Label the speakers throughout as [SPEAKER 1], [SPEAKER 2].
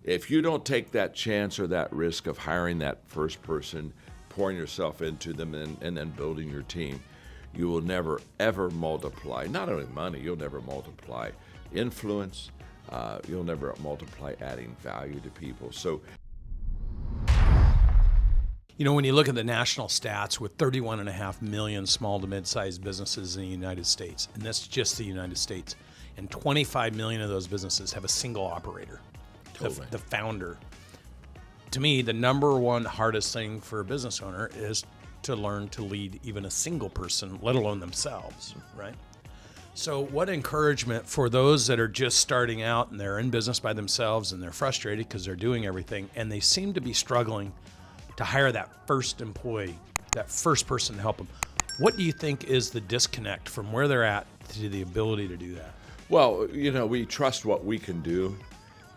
[SPEAKER 1] If you don't take that chance or that risk of hiring that first person, pouring yourself into them, and then building your team, you will never, ever multiply, not only money, you'll never multiply influence, you'll never multiply adding value to people. So,
[SPEAKER 2] you know, when you look at the national stats with 31.5 million small to mid-sized businesses in the United States, and that's just the United States, and 25 million of those businesses have a single operator,
[SPEAKER 1] totally.
[SPEAKER 2] the founder. To me, the number one hardest thing for a business owner is to learn to lead even a single person, let alone themselves, right? So what encouragement for those that are just starting out and they're in business by themselves and they're frustrated because they're doing everything and they seem to be struggling to hire that first employee, that first person to help them. What do you think is the disconnect from where they're at to the ability to do that?
[SPEAKER 1] Well, you know, we trust what we can do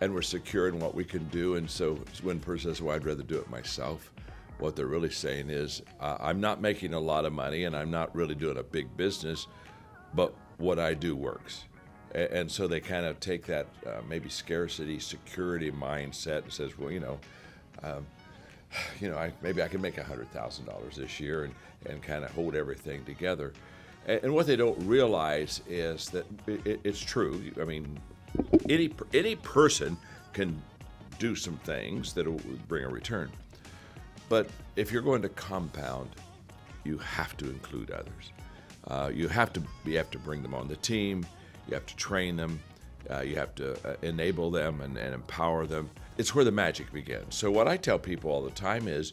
[SPEAKER 1] and we're secure in what we can do. And so when a person says, well, I'd rather do it myself, what they're really saying is, I'm not making a lot of money and I'm not really doing a big business, but what I do works. And so they kind of take that maybe scarcity, security mindset and says, well, maybe I can make $100,000 this year and kind of hold everything together. And what they don't realize is that it's true. I mean, any person can do some things that will bring a return. But if you're going to compound, you have to include others. You have to bring them on the team. You have to train them. You have to enable them and empower them. It's where the magic begins. So what I tell people all the time is,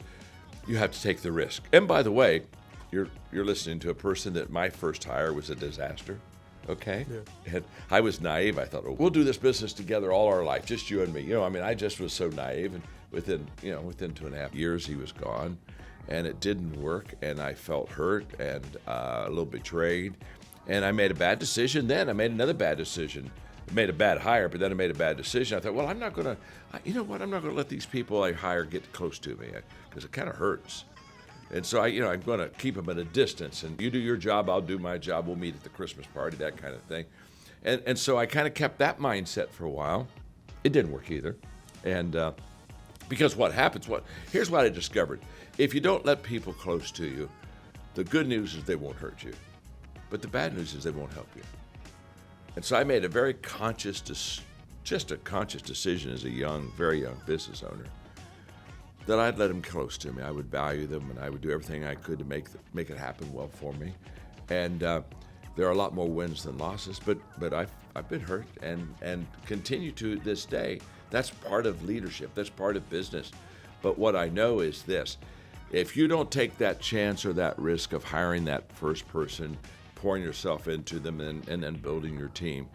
[SPEAKER 1] you have to take the risk. And by the way, you're listening to a person that my first hire was a disaster. Okay? Yeah. And I was naive. I thought, oh, we'll do this business together all our life, just you and me. I just was so naive. And within 2.5 years, he was gone. And it didn't work. And I felt hurt and a little betrayed. And I made a bad decision then. I made another bad decision. I made a bad hire, but then I made a bad decision. I thought, well, I'm not going to let these people I hire get close to me because it kind of hurts. And so I'm going to keep them at a distance. And you do your job, I'll do my job. We'll meet at the Christmas party, that kind of thing. And so I kind of kept that mindset for a while. It didn't work either. And because what happens, here's what I discovered. If you don't let people close to you, the good news is they won't hurt you. But the bad news is they won't help you. And so I made a very conscious decision as a very young business owner that I'd let them close to me. I would value them and I would do everything I could to make it happen well for me. And there are a lot more wins than losses, but I've been hurt and continue to this day. That's part of leadership. That's part of business. But what I know is this: if you don't take that chance or that risk of hiring that first person, pouring yourself into them and then building your team,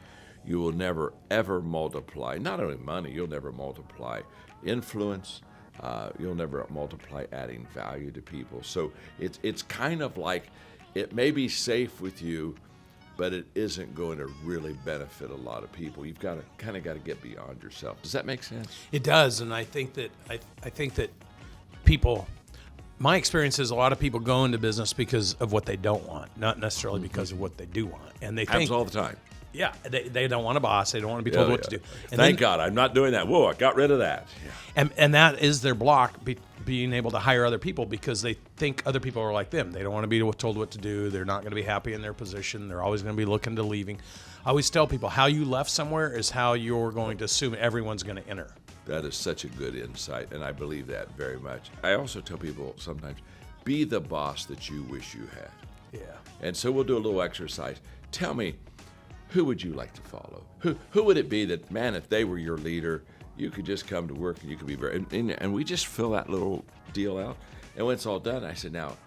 [SPEAKER 1] you will never, ever multiply, not only money, you'll never multiply influence, you'll never multiply adding value to people. So it's kind of like, it may be safe with you, but it isn't going to really benefit a lot of people. You've got to get beyond yourself. Does that make sense?
[SPEAKER 2] It does, and I think that people, my experience is a lot of people go into business because of what they don't want, not necessarily because of what they do want. And they
[SPEAKER 1] happens
[SPEAKER 2] think
[SPEAKER 1] all the time.
[SPEAKER 2] Yeah, they don't want a boss. They don't want to be told what to do. And
[SPEAKER 1] Thank God I'm not doing that. Whoa, I got rid of that. Yeah.
[SPEAKER 2] And that is their block, being able to hire other people, because they think other people are like them. They don't want to be told what to do. They're not going to be happy in their position. They're always going to be looking to leaving. I always tell people, how you left somewhere is how you're going to assume everyone's going to enter.
[SPEAKER 1] That is such a good insight, and I believe that very much. I also tell people sometimes, be the boss that you wish you had.
[SPEAKER 2] Yeah. And
[SPEAKER 1] so we'll do a little exercise. Tell me, who would you like to follow? Who would it be that, man, if they were your leader, you could just come to work and you could be and we just fill that little deal out. And when it's all done, I said, now,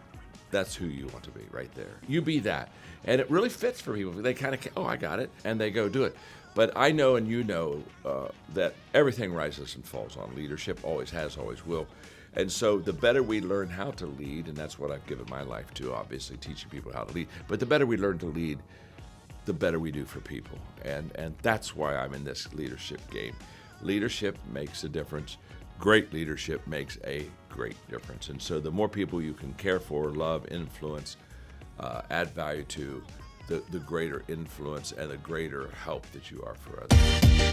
[SPEAKER 1] that's who you want to be right there. You be that. And it really fits for people. They kind of, I got it, and they go do it. But I know, and you know, that everything rises and falls on leadership, always has, always will. And so the better we learn how to lead, and that's what I've given my life to, obviously, teaching people how to lead, but the better we learn to lead, the better we do for people. And that's why I'm in this leadership game. Leadership makes a difference. Great leadership makes a great difference. And so the more people you can care for, love, influence, add value to, the greater influence and the greater help that you are for others.